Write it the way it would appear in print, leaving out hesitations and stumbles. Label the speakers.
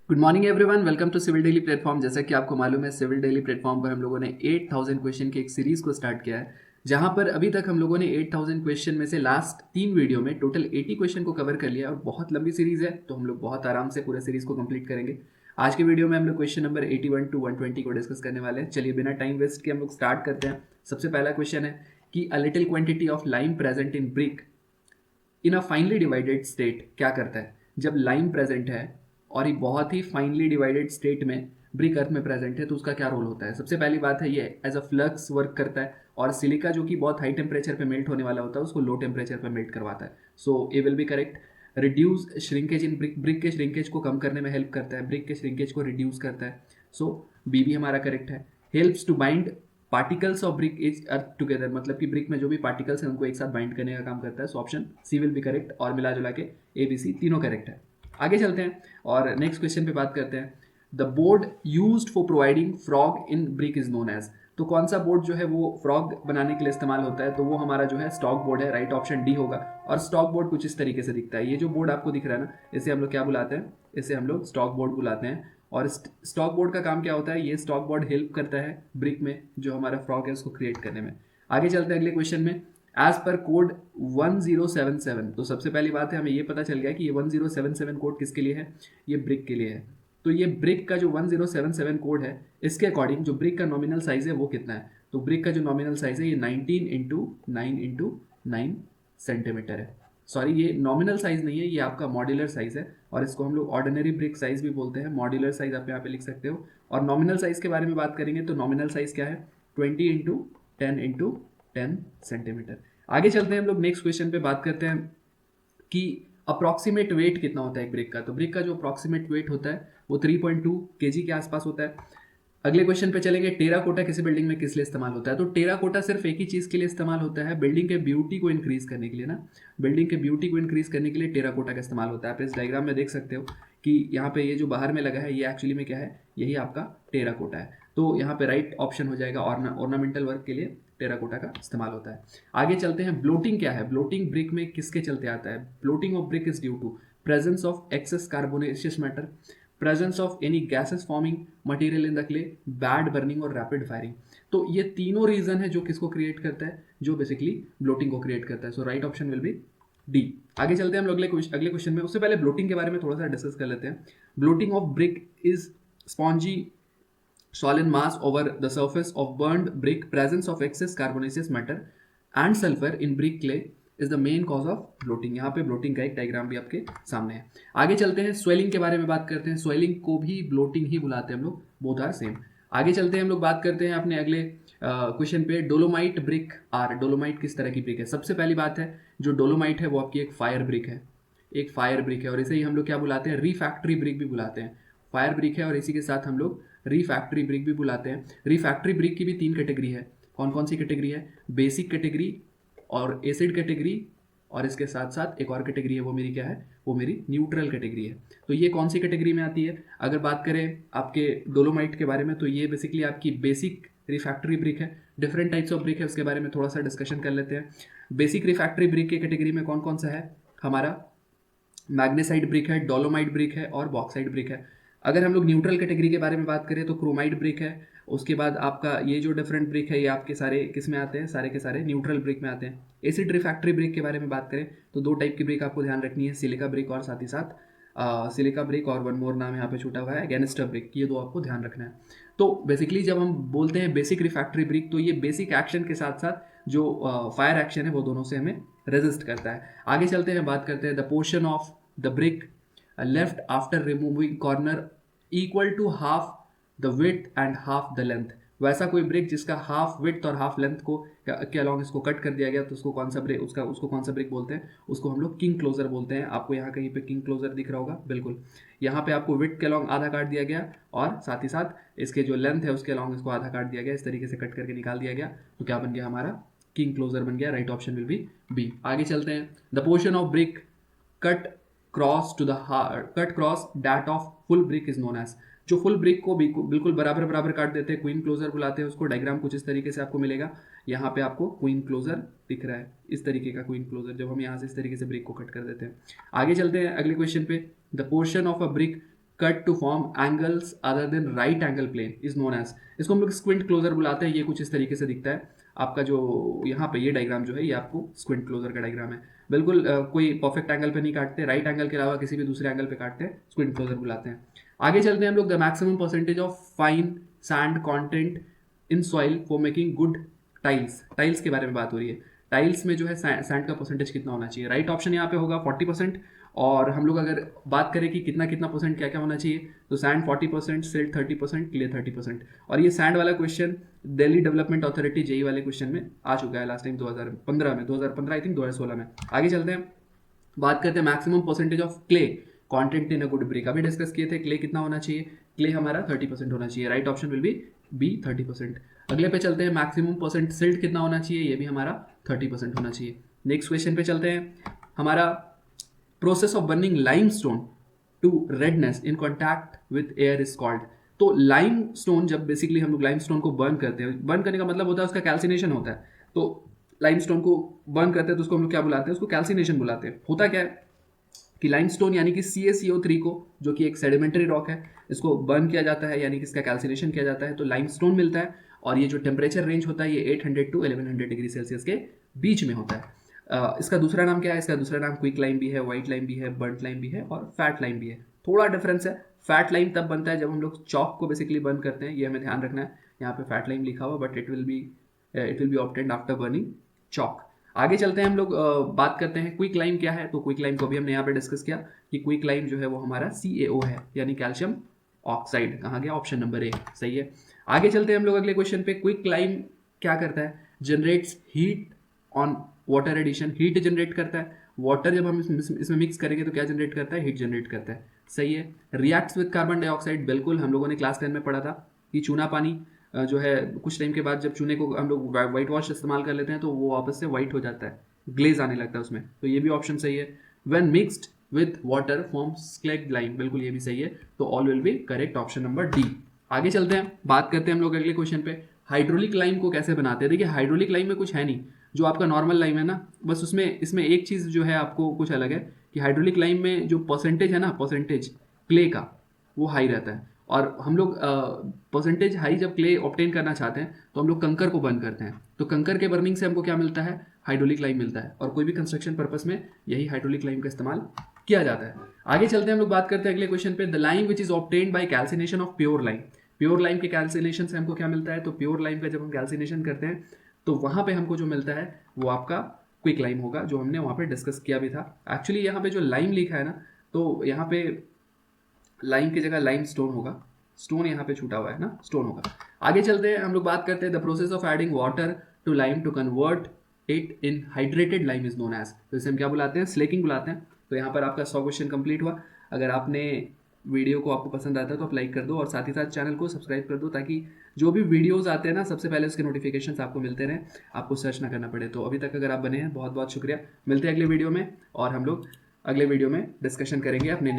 Speaker 1: Good morning everyone, welcome to Civil Daily platform. जैसा कि आपको मालूम है, सिविल डेली प्लेटफॉर्म पर हम लोगों ने 8000 क्वेश्चन की एक सीरीज को स्टार्ट किया है, जहां पर अभी तक हम लोगों ने 8000 क्वेश्चन में से लास्ट 3 वीडियो में टोटल 80 क्वेश्चन को कवर कर लिया। और बहुत लंबी सीरीज है, तो हम लोग बहुत आराम से पूरा सीरीज को कंप्लीट करेंगे। आज के वीडियो में हम लोग क्वेश्चन नंबर 81 टू 120 को डिस्कस करने वाले हैं। चलिए बिना टाइम वेस्ट के हम लोग स्टार्ट करते हैं। सबसे पहला क्वेश्चन है कि a little quantity of lime present in brick in a finally divided state क्या करता है। जब लाइम प्रेजेंट है और ये बहुत ही फाइनली डिवाइडेड स्टेट में ब्रिक अर्थ में प्रेजेंट है, तो उसका क्या रोल होता है। सबसे पहली बात है, ये एज अ फ्लक्स वर्क करता है और सिलिका जो कि बहुत हाई टेम्परेचर पे मेल्ट होने वाला होता है, उसको लो टेम्परेचर पे मेल्ट करवाता है। So A will be correct. Reduce shrinkage in brick, brick के श्रिंकेज को कम करने में हेल्प करता है, ब्रिक के श्रिंकेज को रिड्यूस करता है। सो बी भी हमारा करेक्ट है। Helps to bind particles of brick is earth together, मतलब कि ब्रिक में जो भी पार्टिकल्स हैं उनको एक साथ बाइंड करने का काम करता है। So option C will be correct, और मिला जुला के ए बी सी तीनों करेक्ट है। आगे चलते हैं और नेक्स्ट क्वेश्चन पे बात करते हैं। The board used for providing frog in brick is known as, तो कौन सा बोर्ड जो है वो फ्रॉग बनाने के लिए इस्तेमाल होता है, तो वो हमारा जो है स्टॉक बोर्ड है। राइट ऑप्शन डी होगा। और स्टॉक बोर्ड कुछ इस तरीके से दिखता है। ये जो बोर्ड आपको दिख रहा है ना, इसे हम लोग क्या बुलाते हैं, इसे हम लोग स्टॉक बोर्ड बुलाते हैं। और स्टॉक बोर्ड का काम क्या होता है, ये स्टॉक बोर्ड हेल्प करता है ब्रिक में जो हमारा फ्रॉग है उसको क्रिएट करने में। आगे चलते हैं अगले क्वेश्चन में। एज पर कोड 1077, तो सबसे पहली बात है हमें ये पता चल गया कि ये 1077 कोड किसके लिए है, ये ब्रिक के लिए है। तो ये ब्रिक का जो 1077 कोड है, इसके अकॉर्डिंग जो ब्रिक का नॉमिनल साइज है वो कितना है, तो ब्रिक का जो नॉमिनल साइज है ये 19 × 9 × 9 सेंटीमीटर है। सॉरी, ये नॉमिनल साइज नहीं है, ये आपका मॉड्यूलर साइज है, और इसको हम लोग ऑर्डिनरी ब्रिक साइज भी बोलते हैं। मॉड्यूलर साइज आप यहाँ पे लिख सकते हो। और नॉमिनल साइज के बारे में बात करेंगे तो नॉमिनल साइज क्या है, 20 × 10 × 10 सेंटीमीटर। आगे चलते हैं हम लोग नेक्स्ट क्वेश्चन पे बात करते हैं कि अप्रॉक्सीमेट वेट कितना होता है एक ब्रिक का। तो ब्रिक का जो अप्रॉक्सीमेट वेट होता है वो 3.2 kg के आसपास होता है। अगले क्वेश्चन पे चलेंगे। टेराकोटा किसी बिल्डिंग में किस लिए इस्तेमाल होता है, तो टेराकोटा सिर्फ एक ही चीज़ के लिए इस्तेमाल होता है, बिल्डिंग के ब्यूटी को इंक्रीज करने के लिए ना। बिल्डिंग के ब्यूटी को इंक्रीज करने के लिए टेराकोटा का इस्तेमाल होता है। आप इस डायग्राम में देख सकते हो कि यहाँ पे ये जो बाहर में लगा है ये एक्चुअली में क्या है, यही आपका टेराकोटा है। तो यहाँ पे राइट ऑप्शन हो जाएगा, ऑर्नामेंटल वर्क के लिए टेराकोटा का इस्तेमाल होता है। आगे चलते हैं। ब्लोटिंग क्या है, ब्लोटिंग ब्रिक में किसके चलते आता है। Bloating of brick is due to presence of excess carbonaceous matter, presence of any gases forming material in the clay, bad burning और रैपिड फायरिंग। तो ये तीनों रीजन है जो किसको क्रिएट करता है, जो बेसिकली ब्लोटिंग को क्रिएट करता है। So right option will be D. आगे चलते हैं हम लोग अगले क्वेश्चन में। उससे पहले ब्लोटिंग के बारे में थोड़ा सा डिस्कस कर लेते हैं। Bloating of brick is spongy solid mass over the surface of burned brick, presence of excess carbonaceous matter and sulfur in brick clay is the main cause of bloating। यहाँ पे bloating का एक diagram भी आपके सामने है। आगे चलते हैं, swelling के बारे में बात करते हैं। swelling को भी bloating ही बुलाते हैं हम लोग, both are same। आगे चलते हैं हम लोग बात करते हैं अपने अगले क्वेश्चन पे। डोलोमाइट ब्रिक आर, डोलोमाइट किस तरह की ब्रिक है। सबसे पहली बात है, जो डोलोमाइट है वो आपकी एक फायर ब्रिक है, एक फायर ब्रिक है, और इसे ही हम लोग क्या बुलाते हैं, रिफैक्ट्री ब्रिक भी बुलाते हैं। फायर ब्रिक है और इसी के साथ हम लोग रिफैक्ट्री ब्रिक भी बुलाते हैं। रिफैक्ट्री ब्रिक की भी 3 कैटेगरी है। कौन कौन सी कैटेगरी है, बेसिक कैटेगरी और एसिड कैटेगरी, और इसके साथ साथ एक और कैटेगरी है, वो मेरी क्या है, वो मेरी न्यूट्रल कैटेगरी है। तो ये कौन सी कैटेगरी में आती है। अगर बात करें आपके डोलोमाइट के बारे में, तो ये बेसिकली आपकी बेसिक रिफैक्ट्री ब्रिक है। डिफरेंट टाइप्स ऑफ ब्रिक है, उसके बारे में थोड़ा सा डिस्कशन कर लेते हैं। बेसिक रिफैक्ट्री ब्रिक के कैटेगरी में कौन कौन सा है, हमारा मैग्नेसाइट ब्रिक है, डोलोमाइट ब्रिक है और बॉक्साइट ब्रिक है। अगर हम लोग न्यूट्रल कैटेगरी के बारे में बात करें तो क्रोमाइट ब्रिक है। उसके बाद आपका ये जो डिफरेंट ब्रिक है, ये आपके सारे किस में आते हैं, सारे के सारे न्यूट्रल ब्रिक में आते हैं। एसिड रिफैक्ट्री ब्रिक के बारे में बात करें तो 2 टाइप की ब्रिक आपको ध्यान रखनी है, सिलिका ब्रिक और साथ ही साथ सिलिका ब्रिक, और वन मोर नाम यहाँ पे छूटा हुआ है, गैनिस्टर ब्रिक। ये 2 आपको ध्यान रखना है। तो बेसिकली जब हम बोलते हैं बेसिक रिफैक्ट्री ब्रिक, तो ये बेसिक एक्शन के साथ साथ जो फायर एक्शन है वो दोनों से हमें रेजिस्ट करता है। आगे चलते हैं, बात करते हैं the portion of the brick left after removing corner equal to half the width and half the length. वैसा कोई ब्रिक जिसका हाफ विड्थ और हाफ लेंथ को के अलॉन्ग इसको कट कर दिया गया, तो उसको कौन सा ब्रिक, उसको कौन सा ब्रिक बोलते हैं, उसको हम लोग किंग क्लोजर बोलते हैं। आपको यहाँ कहीं पे किंग क्लोजर दिख रहा होगा, बिल्कुल। यहाँ पे आपको विड्थ के अलॉन्ग आधा काट दिया गया और साथ ही साथ इसके जो लेंथ है उसके अलॉन्ग इसको आधा काट दिया गया, इस तरीके से कट करके निकाल दिया गया। तो क्या बन गया, हमारा किंग क्लोजर बन गया। Right option will be B. आगे चलते हैं। The portion of brick cut cross to the cut cross that of full brick is known as, जो फुल ब्रिक को बिल्कुल बराबर बराबर काट देते हैं, क्वीन क्लोजर बुलाते हैं उसको। डायग्राम कुछ इस तरीके से आपको मिलेगा। यहाँ पे आपको क्वीन क्लोजर दिख रहा है, इस तरीके का क्वीन क्लोजर, जब हम यहाँ से इस तरीके से ब्रिक को कट कर देते हैं। आगे चलते हैं अगले क्वेश्चन पे। The portion of a brick cut to form angles other than right angle plane is known as, इसको हम लोग स्क्विंट क्लोजर बुलाते हैं। ये कुछ इस तरीके से दिखता है आपका जो यहाँ पे ये डायग्राम जो है ये आपको स्क्विंट क्लोजर का डायग्राम है। बिल्कुल कोई परफेक्ट एंगल पे नहीं काटते, राइट एंगल के अलावा किसी भी दूसरे एंगल पे काटते हैं, स्क्विंट क्लोजर बुलाते हैं। आगे चलते हैं हम लोग, the maximum percentage of fine sand content in soil for making good tiles, tiles के बारे में बात हो रही है। टाइल्स में जो है सैंड का परसेंटेज कितना होना चाहिए, राइट ऑप्शन यहाँ पे होगा 40%। और हम लोग अगर बात करें कि कितना कितना परसेंट क्या क्या होना चाहिए, तो सैंड 40%, सिल्ट 30%, क्ले 30%। और ये सैंड वाला question Delhi development authority JE वाले क्वेश्चन में आ चुका है लास्ट टाइम 2015 में, 2015 आई थिंक 2016 में। आगे चलते हैं, बात करते हैं maximum percentage of clay content in a good brick. अभी डिस्कस किए थे क्ले कितना होना चाहिए, क्ले हमारा 30% होना चाहिए, राइट ऑप्शन विल बी 30%। अगले पे चलते हैं, मैक्सिमम परसेंट सिल्ट कितना होना चाहिए, ये भी हमारा 30% होना चाहिए। नेक्स्ट क्वेश्चन पे चलते हैं, हमारा process of burning limestone to redness in contact with air is called. तो लाइमस्टोन, जब बेसिकली हम लोग लाइमस्टोन को बर्न करते हैं, बर्न करने का मतलब होता है उसका कैल्सिनेशन होता है। तो लाइमस्टोन को बर्न करते हैं तो उसको हम लोग क्या बुलाते हैं, उसको कैल्सिनेशन बुलाते हैं। होता क्या है कि लाइमस्टोन यानी कि CaCO3 को, जो कि एक सेडिमेंटरी रॉक है, इसको बर्न किया जाता है, यानी कि इसका कैल्सिनेशन किया जाता है, तो लाइमस्टोन मिलता है। और ये जो टेम्परेचर रेंज होता है ये 800 to 1100 डिग्री सेल्सियस के बीच में होता है। इसका दूसरा नाम क्या है, इसका दूसरा नाम क्विक लाइम भी है, वाइट लाइम भी है, बर्nt लाइम भी है और फैट लाइम भी है। थोड़ा डिफरेंस है, फैट लाइम तब बनता है जब हम लोग चॉक को बेसिकली बर्न करते हैं, ये हमें ध्यान रखना है। यहाँ पे फैट लाइम लिखा हुआ, but it will be obtained after burning chalk. आगे चलते हैं हम लोग, बात करते हैं क्विक लाइम क्या है। तो क्विक लाइम को भी हमने यहाँ पे डिस्कस किया कि क्विक लाइम जो है वो हमारा CaO है, यानी कैल्शियम ऑक्साइड। कहाँ गया, ऑप्शन नंबर A सही है। आगे चलते हैं हम लोग अगले क्वेश्चन पे, क्विक लाइम क्या करता है, generates heat on water addition, heat generate करता है। वाटर जब हम इसमें मिक्स करेंगे तो क्या जनरेट करता है, हीट जनरेट करता है, सही है। रिएक्ट्स विद कार्बन डाइऑक्साइड, बिल्कुल हम लोगों ने क्लास 10 में पढ़ा था कि चूना पानी जो है कुछ टाइम के बाद जब चूने को हम लोग वाइट वॉश इस्तेमाल कर लेते हैं तो वो वापस से वाइट हो जाता है, ग्लेज आने लगता है उसमें, तो ये भी ऑप्शन सही है। When mixed with water forms slaked lime, बिल्कुल ये भी सही है, तो all will be correct, option number D। आगे चलते हैं, बात करते हैं हम लोग अगले क्वेश्चन पे, हाइड्रोलिक लाइम को कैसे बनाते हैं। देखिए हाइड्रोलिक लाइम में कुछ है नहीं, जो आपका नॉर्मल लाइम है ना, बस उसमें इसमें एक चीज़ जो है आपको कुछ अलग है कि हाइड्रोलिक लाइम में जो परसेंटेज है ना, परसेंटेज क्ले का वो हाई रहता है। और हम लोग परसेंटेज हाई जब क्ले ऑब्टेन करना चाहते हैं तो हम लोग कंकर को बर्न करते हैं, तो कंकर के बर्निंग से हमको क्या मिलता है, हाइड्रोलिक लाइम मिलता है। और कोई भी कंस्ट्रक्शन पर्पस में यही हाइड्रोलिक लाइम का इस्तेमाल किया जाता है। आगे चलते हैं हम लोग, बात करते हैं अगले क्वेश्चन पे, the lime which is obtained by calcination of pure lime. Pure lime के कैल्सिनेशन से हमको क्या मिलता है, तो प्योर लाइम का जब हम कैल्सिनेशन करते हैं तो वहाँ पे हमको जो मिलता है वो आपका क्विक लाइम होगा, जो हमने वहाँ पे डिस्कस किया भी था। एक्चुअली यहाँ पे जो लाइम लिखा है ना, तो यहाँ पे लाइम की जगह लाइम स्टोन होगा, स्टोन यहाँ पे छूटा हुआ है ना, स्टोन होगा। आगे चलते हैं हम लोग, बात करते हैं the process of adding water to lime to convert it in hydrated lime is known as, तो इसे हम क्या बुलाते हैं, स्लेकिंग बुलाते हैं। तो यहाँ पर आपका 100 क्वेश्चन कंप्लीट हुआ। अगर आपने वीडियो को आपको पसंद आता है तो आप लाइक कर दो और साथ ही साथ चैनल को सब्सक्राइब कर दो, ताकि जो भी वीडियोस आते हैं ना सबसे पहले उसके नोटिफिकेशंस आपको मिलते रहें, आपको सर्च ना करना पड़े। तो अभी तक अगर आप बने हैं बहुत बहुत शुक्रिया। मिलते हैं अगले वीडियो में और हम लोग अगले वीडियो में डिस्कशन करेंगे अपने